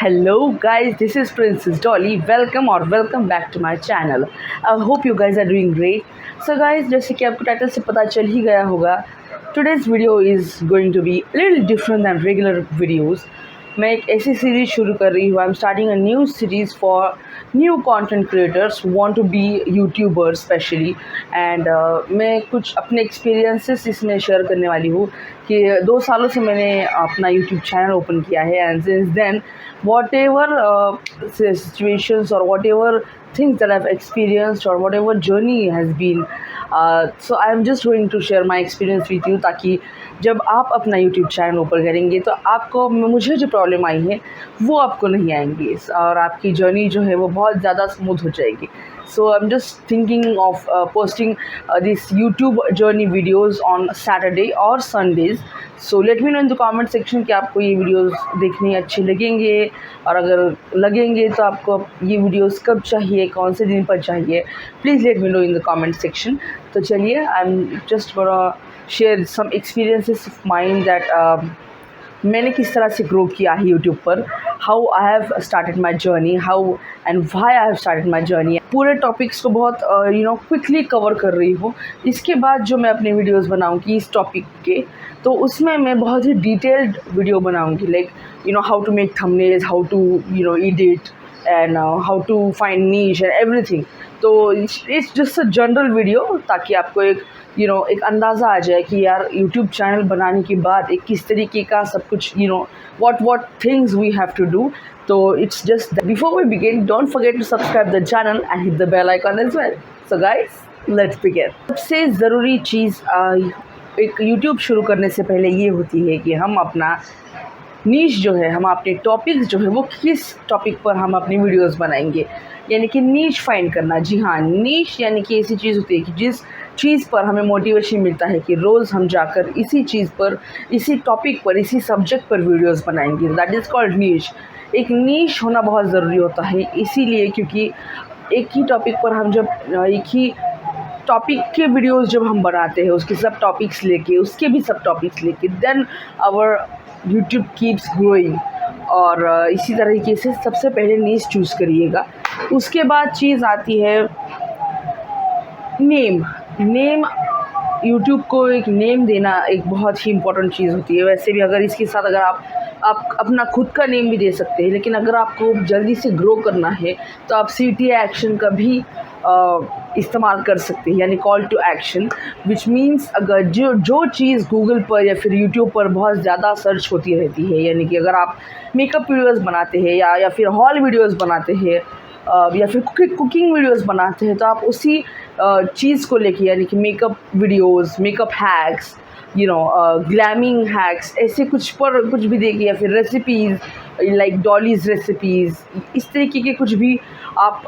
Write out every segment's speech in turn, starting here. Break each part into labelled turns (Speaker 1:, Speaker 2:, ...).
Speaker 1: Hello guys, this is Princess Dolly. Welcome back to my channel. I hope you guys are doing great. So guys, जैसे कि आपको title से पता चल ही गया होगा, today's video is going to be a little different than regular videos. मैं एक ऐसी सीरीज़ शुरू कर रही हूँ. I am starting a new series for new content creators want to be YouTubers specially. And मैं कुछ अपने एक्सपीरियंसेस इसमें शेयर करने वाली हूँ कि 2 सालों से मैंने अपना यूट्यूब चैनल ओपन किया है. And since then whatever situations or whatever things that I've experienced or whatever journey has been, so I'm just going to share my experience with you, ताकि जब आप अपना YouTube चैनल ओपन करेंगे तो आपको मुझे जो प्रॉब्लम आई है वो आपको नहीं आएंगी और आपकी जर्नी जो है वो बहुत ज़्यादा स्मूथ हो जाएगी. So I'm just thinking of posting these YouTube journey videos on Saturday or Sundays. So let me know in the comment section कि आपको ये वीडियोस देखने अच्छे लगेंगे, और अगर लगेंगे तो आपको ये वीडियोस कब चाहिए, कौन से दिन पर चाहिए. Please let me know in the comment section. तो चलिए, I am just gonna share some experiences of mine that मैंने किस तरह से ग्रो किया है यूट्यूब पर, how I have started my journey, how and why I have started my journey. पूरे टॉपिक्स को बहुत क्विकली कवर कर रही हूँ. इसके बाद जो मैं अपने वीडियोस बनाऊँगी इस टॉपिक के, तो उसमें मैं बहुत ही डिटेल्ड वीडियो बनाऊँगी, like how to make thumbnails, how to edit and how to find niche and everything. तो it's just a general video, ताकि आपको एक अंदाज़ा आ जाए कि यार यूट्यूब चैनल बनाने के बाद एक किस तरीके का सब कुछ what things we have to do. So it's just that. Before we begin, don't forget to subscribe the channel and hit the bell icon as well. So guys, let's begin. सबसे ज़रूरी चीज़ एक यूट्यूब शुरू करने से पहले ये होती है कि हम अपना नीश जो है, हम अपने टॉपिक्स जो है वो किस टॉपिक पर हम अपनी वीडियोस बनाएंगे, यानी कि नीश फाइंड करना. जी हाँ, नीश यानी कि ऐसी चीज़ होती है कि जिस चीज़ पर हमें मोटिवेशन मिलता है कि रोज़ हम जाकर इसी चीज़ पर, इसी टॉपिक पर, इसी सब्जेक्ट पर वीडियोस बनाएंगे. दैट इज़ कॉल्ड नीश. एक नीश होना बहुत ज़रूरी होता है, इसीलिए क्योंकि एक ही टॉपिक पर हम जब एक ही टॉपिक के वीडियोस जब हम बनाते हैं, उसके सब टॉपिक्स लेके, उसके भी सब टॉपिक्स लेके, then our YouTube keeps growing. और इसी तरीके से सबसे पहले नीश चूज़ करिएगा. उसके बाद चीज़ आती है नेम. यूट्यूब को एक नेम देना एक बहुत ही इम्पोर्टेंट चीज़ होती है. वैसे भी अगर इसके साथ अगर आप अपना खुद का नेम भी दे सकते हैं, लेकिन अगर आपको जल्दी से ग्रो करना है तो आप CTA एक्शन का भी इस्तेमाल कर सकते हैं, यानी call to action, which means अगर जो चीज़ गूगल पर या फिर यूट्यूब पर बहुत ज़्यादा सर्च होती रहती है, यानी कि अगर आप मेकअप वीडियोस बनाते हैं या फिर हॉल वीडियोस बनाते हैं या फिर कुकिंग वीडियोस बनाते हैं, तो आप उसी चीज़ को लेके, यानी कि makeup videos, makeup hacks, glamming hacks, ऐसे कुछ भी देखिए, या फिर रेसिपीज़ लाइक डॉलीज़ रेसिपीज़, इस तरीके के कुछ भी आप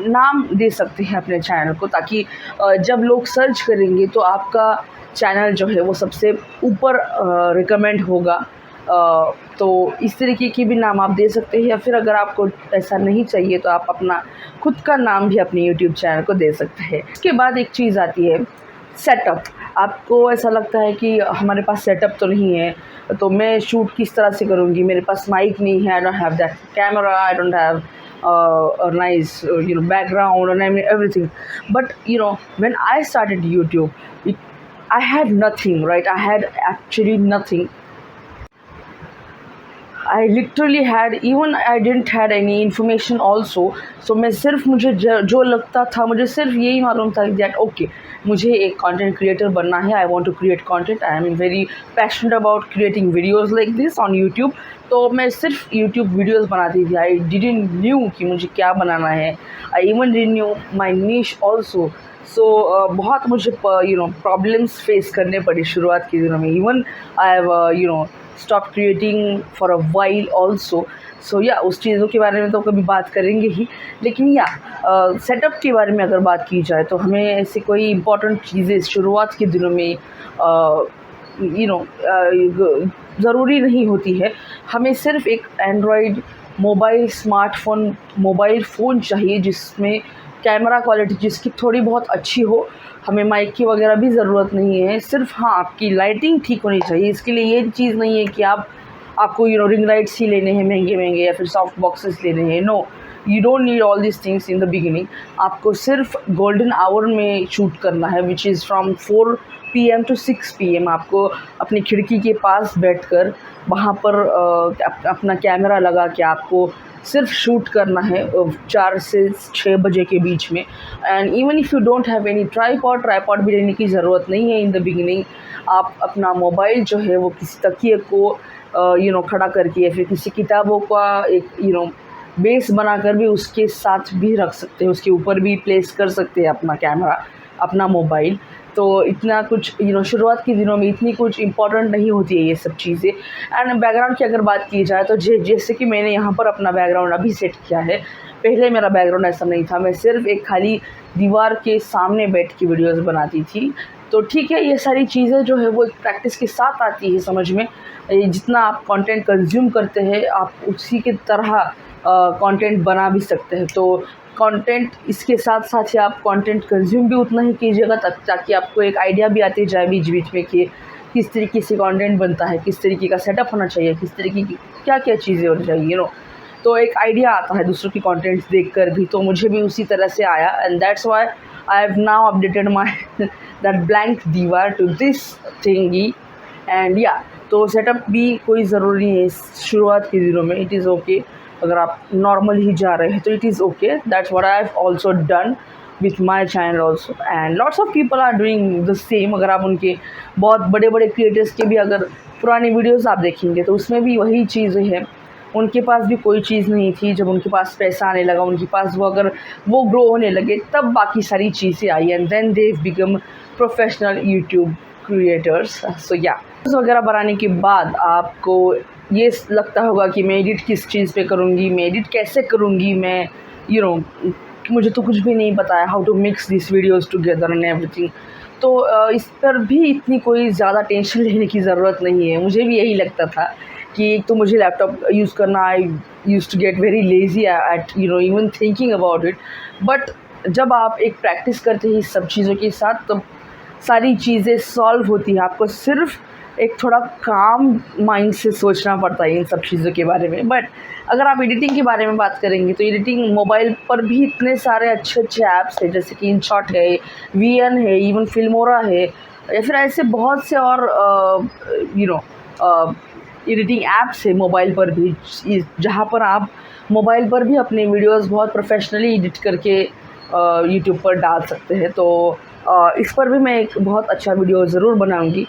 Speaker 1: नाम दे सकते हैं अपने चैनल को, ताकि जब लोग सर्च करेंगे तो आपका चैनल जो है वो सबसे ऊपर रिकमेंड होगा. तो इस तरीके के भी नाम आप दे सकते हैं, या फिर अगर आपको ऐसा नहीं चाहिए तो आप अपना खुद का नाम भी अपने यूट्यूब चैनल को दे सकते हैं. इसके बाद एक चीज़ आती है सेटअप. आपको ऐसा लगता है कि हमारे पास सेटअप तो नहीं है, तो मैं शूट किस तरह से करूँगी, मेरे पास माइक नहीं है, I don't have that camera, I don't have a nice background and everything. But when I started YouTube, I had nothing, right? I had actually nothing. I literally had, even I didn't had any information also. So मैं सिर्फ मुझे जो लगता था, मुझे सिर्फ यही मालूम था that okay, मुझे एक content creator बनना है. I want to create content. I am very passionate about creating videos like this on YouTube. तो मैं सिर्फ YouTube वीडियोस बनाती थी. I didn't knew कि मुझे क्या बनाना है. I even didn't knew my niche also. So बहुत मुझे प्रॉब्लम्स फेस करने पड़ी शुरुआत के दिनों में. Even I have stop creating for a while also. So yeah, उस चीज़ों के बारे में तो कभी बात करेंगे ही, लेकिन सेटअप के बारे में अगर बात की जाए तो हमें ऐसे कोई इम्पोर्टेंट चीज़ें शुरुआत के दिनों में ज़रूरी नहीं होती है. हमें सिर्फ एक एंड्रॉयड मोबाइल फ़ोन चाहिए जिसमें कैमरा क्वालिटी जिसकी थोड़ी बहुत अच्छी हो. हमें माइक की वगैरह भी ज़रूरत नहीं है, सिर्फ हाँ आपकी लाइटिंग ठीक होनी चाहिए. इसके लिए ये चीज़ नहीं है कि आप आपको रिंग लाइट्स ही लेने हैं महंगे महंगे या फिर सॉफ्ट बॉक्सेस लेने हैं। No, you don't need all this things in the beginning. आपको सिर्फ गोल्डन आवर में शूट करना है, which is from 4 PM to 6 PM। आपको अपनी खिड़की के पास बैठकर वहाँ पर अपना कैमरा लगा के आपको सिर्फ शूट करना है 4 से 6 बजे के बीच में। And even if you don't have any tripod भी लेने की ज़रूरत नहीं है इन द बिगिनिंग। आप अपना मोबाइल जो है वो किसी तकिए को खड़ा करके या फिर किसी किताबों का एक बेस बनाकर भी उसके साथ भी रख सकते हैं, उसके ऊपर भी प्लेस कर सकते हैं अपना कैमरा, अपना मोबाइल। तो इतना कुछ शुरुआत के दिनों में इतनी कुछ इम्पोर्टेंट नहीं होती है ये सब चीज़ें। एंड बैकग्राउंड की अगर बात की जाए तो जैसे कि मैंने यहाँ पर अपना बैकग्राउंड अभी सेट किया है, पहले मेरा बैकग्राउंड ऐसा नहीं था। मैं सिर्फ एक खाली दीवार के सामने बैठ के वीडियोस बनाती थी। तो ठीक है, ये सारी चीज़ें जो है वो एक प्रैक्टिस के साथ आती है समझ में। जितना आप कंटेंट कंज्यूम करते हैं आप उसी के तरह कंटेंट बना भी सकते हैं। तो कंटेंट इसके साथ साथ ही आप कंटेंट कंज्यूम भी उतना ही कीजिएगा ताकि आपको एक आइडिया भी आती जाए बीच बीच में कि किस तरीके से कंटेंट बनता है, किस तरीके का सेटअप होना चाहिए, किस तरीके की क्या क्या चीज़ें होनी चाहिए तो एक आइडिया आता है दूसरों की कंटेंट्स देखकर भी। तो मुझे भी उसी तरह से आया and that's why I have now updated my that blank दीवार टू दिस थिंगी। एंड या तो सेटअप भी कोई ज़रूरी नहीं है शुरुआत के दिनों में। इट इज़ ओके अगर आप नॉर्मल ही जा रहे हैं तो it is okay. That's what I have also done with my channel also and lots of people are doing the same. अगर आप उनके बहुत बड़े बड़े क्रिएटर्स के भी अगर पुरानी वीडियोज़ आप देखेंगे तो उसमें भी वही चीज़ें हैं। उनके पास भी कोई चीज़ नहीं थी, जब उनके पास पैसा आने लगा, उनके पास वो ग्रो होने लगे तब बाकी सारी चीज़ें I and then they become professional YouTube creators. So या वगैरह बनाने के बाद आपको ये लगता होगा कि मैं एडिट किस चीज़ पे करूँगी, मैं एडिट कैसे करूँगी, मैं मुझे तो कुछ भी नहीं पता है how to mix this videos together and everything. तो इस पर भी इतनी कोई ज़्यादा टेंशन लेने की ज़रूरत नहीं है। मुझे भी यही लगता था कि एक तो मुझे लैपटॉप यूज़ करना, I use to get very lazy at even thinking about it. But जब आप एक प्रैक्टिस करते हैं इस सब चीज़ों के साथ तो सारी चीज़ें सॉल्व होती है। आपको सिर्फ एक थोड़ा काम माइंड से सोचना पड़ता है इन सब चीज़ों के बारे में। बट अगर आप एडिटिंग के बारे में बात करेंगे तो एडिटिंग मोबाइल पर भी इतने सारे अच्छे अच्छे ऐप्स हैं, जैसे कि InShot है, VN है, इवन फिल्मोरा है या फिर ऐसे बहुत से और एडिटिंग ऐप्स है मोबाइल पर भी, जहाँ पर आप मोबाइल पर भी अपने वीडियोस बहुत प्रोफेशनली एडिट करके यूट्यूब पर डाल सकते हैं। तो इस पर भी मैं एक बहुत अच्छा वीडियो ज़रूर बनाऊंगी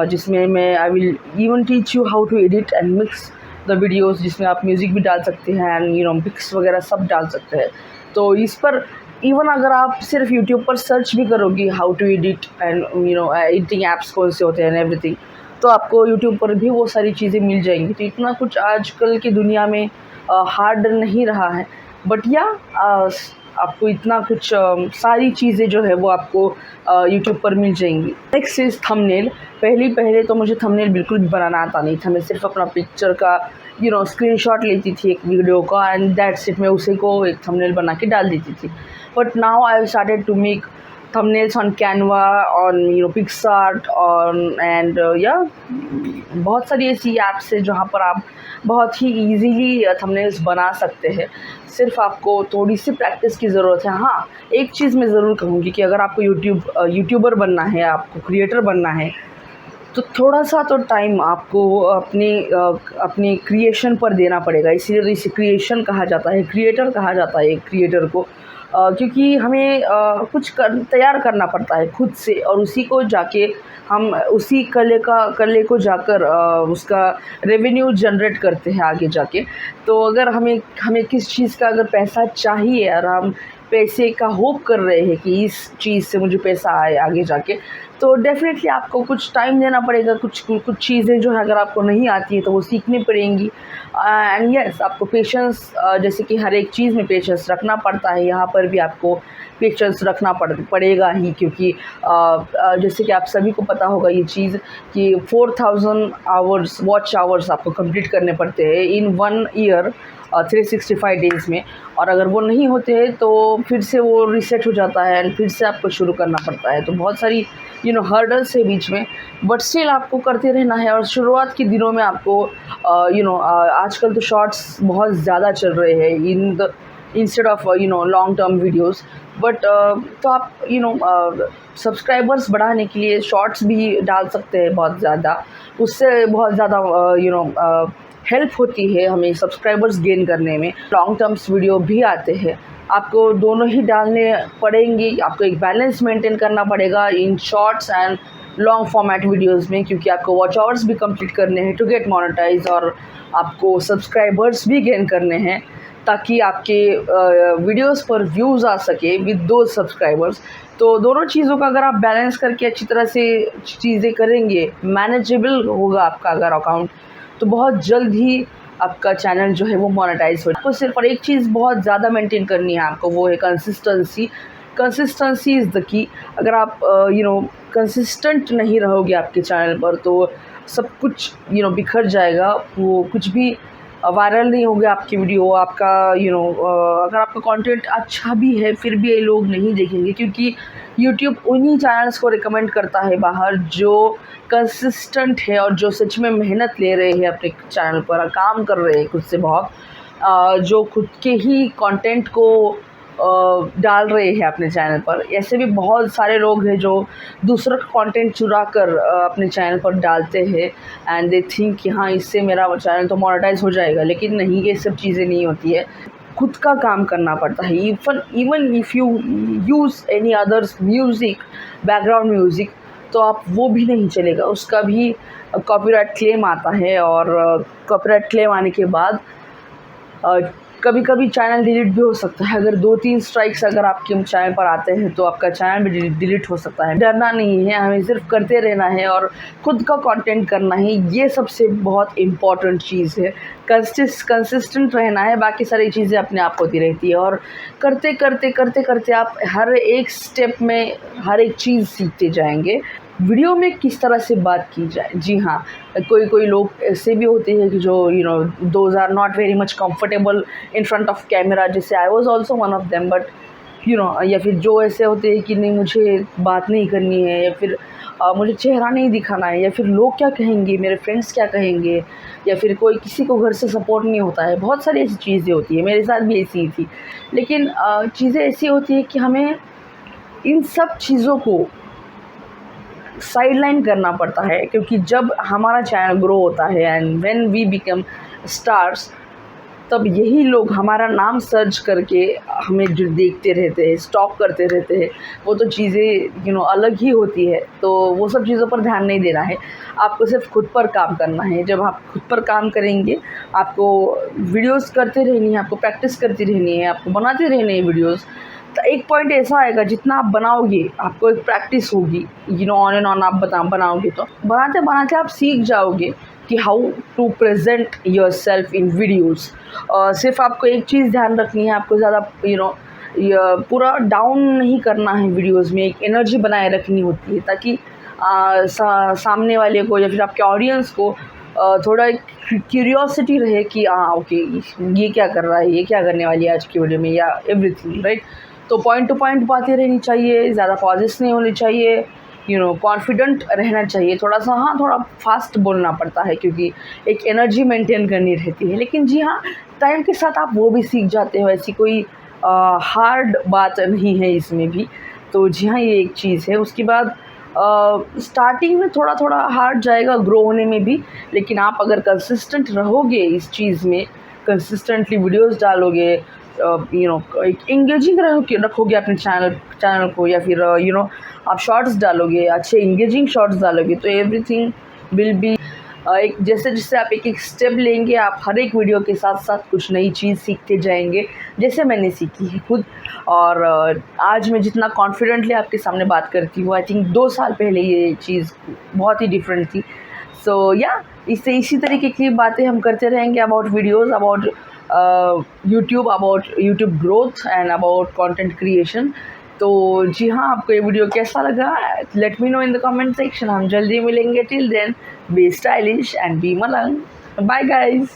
Speaker 1: जिसमें मैं I will even teach you how to edit and mix the videos, जिसमें आप म्यूज़िक भी डाल सकते हैं एंड पिक्स वगैरह सब डाल सकते हैं। तो इस पर इवन अगर आप सिर्फ यूट्यूब पर सर्च भी करोगी how to edit and editing apps कौन से होते हैं एंड एवरीथिंग, तो आपको यूट्यूब पर भी वो सारी चीज़ें मिल जाएंगी। तो इतना कुछ आजकल की दुनिया में हार्ड नहीं रहा है। बट या आपको इतना कुछ सारी चीज़ें जो है वो आपको यूट्यूब पर मिल जाएंगी। Next is thumbnail. पहले तो मुझे थंबनेल बिल्कुल भी बनाना आता नहीं था। मैं सिर्फ अपना पिक्चर का स्क्रीनशॉट लेती थी एक वीडियो का एंड दैट्स इट, मैं उसे को एक थंबनेल बना के डाल देती थी। But now I started to make thumbnails on Canva, on PicsArt, on and बहुत सारी ऐसी ऐप्स है जहाँ पर आप बहुत ही इजीली थंबनेल्स बना सकते हैं। सिर्फ आपको थोड़ी सी प्रैक्टिस की ज़रूरत है। हाँ, एक चीज़ मैं ज़रूर कहूँगी कि अगर आपको यूट्यूबर बनना है, आपको क्रिएटर बनना है, तो थोड़ा सा तो टाइम आपको अपने क्रिएशन पर देना पड़ेगा। इसीलिए इसे क्रिएशन कहा जाता है, क्रिएटर कहा जाता है एक क्रिएटर को, क्योंकि हमें कुछ तैयार करना पड़ता है खुद से और उसी को जाके हम उसी कले को जाकर उसका रेवेन्यू जनरेट करते हैं आगे जाके। तो अगर हमें किस चीज़ का अगर पैसा चाहिए और हम पैसे का होप कर रहे हैं कि इस चीज़ से मुझे पैसा आए आगे जाके, तो डेफ़िनेटली आपको कुछ टाइम देना पड़ेगा। कुछ चीज़ें जो है अगर आपको नहीं आती है तो वो सीखनी पड़ेंगी। एंड यस, आपको पेशेंस, जैसे कि हर एक चीज़ में पेशेंस रखना पड़ता है, यहाँ पर भी आपको पेशेंस रखना पड़ेगा ही, क्योंकि जैसे कि आप सभी को पता होगा ये चीज़ कि 4000 आवर्स वॉच आवर्स आपको कंप्लीट करने पड़ते हैं इन 1 ईयर 365 डेज़ में। और अगर वो नहीं होते हैं तो फिर से वो रीसेट हो जाता है एंड फिर से आपको शुरू करना पड़ता है। तो बहुत सारी हर्डल्स है बीच में, बट स्टिल आपको करते रहना है। और शुरुआत के दिनों में आपको आजकल तो शॉर्ट्स बहुत ज़्यादा चल रहे हैं instead of long term videos, but तो आप सब्सक्राइबर्स बढ़ाने के लिए शॉर्ट्स भी डाल सकते हैं बहुत ज़्यादा। उससे बहुत ज़्यादा हेल्प होती है हमें सब्सक्राइबर्स गेन करने में। लॉन्ग टर्म्स वीडियो भी आते हैं, आपको दोनों ही डालने पड़ेंगे। आपको एक बैलेंस मेंटेन करना पड़ेगा in shorts and long format videos में, क्योंकि आपको वॉच आवर्स भी कंप्लीट करने हैं टू गेट मोनेटाइज, और आपको सब्सक्राइबर्स भी गेन करने हैं ताकि आपके वीडियोस पर व्यूज़ आ सके विद दो सब्सक्राइबर्स। तो दोनों चीज़ों का अगर आप बैलेंस करके अच्छी तरह से चीज़ें करेंगे, मैनेजेबल होगा आपका अगर अकाउंट, तो बहुत जल्द ही आपका चैनल जो है वो मोनेटाइज हो। आपको सिर्फ और एक चीज़ बहुत ज़्यादा मेंटेन करनी है आपको, वो है consistency. Consistency is the key. अगर आप कंसिस्टेंट नहीं रहोगे आपके चैनल पर, तो सब कुछ बिखर जाएगा। वो कुछ भी वायरल नहीं होगा आपकी वीडियो। आपका अगर आपका कंटेंट अच्छा भी है फिर भी ये लोग नहीं देखेंगे, क्योंकि यूट्यूब उन्हीं चैनल्स को रिकमेंड करता है बाहर जो कंसिस्टेंट है और जो सच में मेहनत ले रहे हैं अपने चैनल पर, काम कर रहे हैं खुद से बहुत, जो खुद के ही कंटेंट को डाल रहे हैं अपने चैनल पर। ऐसे भी बहुत सारे लोग हैं जो दूसरों का कंटेंट चुरा कर अपने चैनल पर डालते हैं एंड दे थिंक कि हाँ इससे मेरा चैनल तो मोनेटाइज हो जाएगा, लेकिन नहीं, ये सब चीज़ें नहीं होती है। खुद का काम करना पड़ता है। Even if you use any others music, background music, तो आप वो भी नहीं चलेगा, उसका भी कॉपीराइट क्लेम आता है। और कॉपीराइट क्लेम आने के बाद कभी कभी चैनल डिलीट भी हो सकता है। अगर 2-3 स्ट्राइक्स अगर आपके चैनल पर आते हैं तो आपका चैनल भी डिलीट हो सकता है। डरना नहीं है, हमें सिर्फ करते रहना है और खुद का कंटेंट करना है। ये सबसे बहुत इम्पॉर्टेंट चीज़ है। कंसिस्टेंट रहना है, बाकी सारी चीज़ें अपने आप होती रहती है। और करते करते करते करते आप हर एक स्टेप में हर एक चीज़ सीखते जाएंगे। वीडियो में किस तरह से बात की जाए, जी हाँ, कोई लोग ऐसे भी होते हैं कि जो those are not very much comfortable in front of camera, जैसे I was also one of them, but या फिर जो ऐसे होते हैं कि नहीं मुझे बात नहीं करनी है, या फिर मुझे चेहरा नहीं दिखाना है, या फिर लोग क्या कहेंगे, मेरे फ्रेंड्स क्या कहेंगे, या फिर कोई किसी को घर से सपोर्ट नहीं होता है। बहुत सारी ऐसी चीज़ें होती है, मेरे साथ भी ऐसी ही थी। लेकिन चीज़ें ऐसी होती है कि हमें इन सब चीज़ों को साइडलाइन करना पड़ता है, क्योंकि जब हमारा चैनल ग्रो होता है and when we become stars, तब यही लोग हमारा नाम सर्च करके हमें जो देखते रहते हैं, स्टॉक करते रहते हैं। वो तो चीज़ें अलग ही होती है। तो वो सब चीज़ों पर ध्यान नहीं देना है, आपको सिर्फ खुद पर काम करना है। जब आप खुद पर काम करेंगे, आपको वीडियोस करते रहनी है, आपको प्रैक्टिस करती रहनी है, आपको बनाते रहने हैं वीडियोस। तो एक पॉइंट ऐसा आएगा, जितना आप बनाओगे आपको एक प्रैक्टिस होगी, ऑन एंड ऑन आप बनाओगे, तो बनाते बनाते आप सीख जाओगे कि how to present yourself in videos. सिर्फ आपको एक चीज़ ध्यान रखनी है, आपको ज़्यादा पूरा डाउन नहीं करना है वीडियोज़ में। एक एनर्जी बनाए रखनी होती है, ताकि सामने वाले को या फिर आपके ऑडियंस को थोड़ा क्यूरियोसिटी रहे कि हाँ ओके, ये क्या कर रहा है, ये क्या करने वाली है आज की वीडियो में, या एवरीथिंग राइट। तो पॉइंट टू पॉइंट बातें रहनी चाहिए, ज़्यादा पॉजेस नहीं होनी चाहिए, कॉन्फिडेंट रहना चाहिए। थोड़ा सा हाँ, थोड़ा फास्ट बोलना पड़ता है, क्योंकि एक एनर्जी मेंटेन करनी रहती है। लेकिन जी हाँ, टाइम के साथ आप वो भी सीख जाते हो, ऐसी कोई हार्ड बात नहीं है इसमें भी। तो जी हाँ, ये एक चीज़ है। उसके बाद स्टार्टिंग में थोड़ा थोड़ा हार्ड जाएगा ग्रो होने में भी, लेकिन आप अगर कंसिस्टेंट रहोगे इस चीज़ में, कंसिस्टेंटली वीडियोस डालोगे, एक एंगेजिंग रखोगे अपने चैनल को, या फिर आप शॉर्ट्स डालोगे, अच्छे एंगेजिंग शॉर्ट्स डालोगे, तो एवरीथिंग विल बी एक जैसे जैसे आप एक एक स्टेप लेंगे, आप हर एक वीडियो के साथ साथ कुछ नई चीज़ सीखते जाएंगे, जैसे मैंने सीखी है खुद। और आज मैं जितना कॉन्फिडेंटली आपके सामने बात करती हूँ, आई थिंक 2 साल पहले ये चीज़ बहुत ही डिफरेंट थी। सो या इसी तरीके की बातें हम करते रहेंगे about videos, about YouTube growth and about content creation. तो जी हाँ, आपको ये वीडियो कैसा लगा, let me know in the comment section. हम जल्दी मिलेंगे, till then be stylish and be मलंग। Bye guys.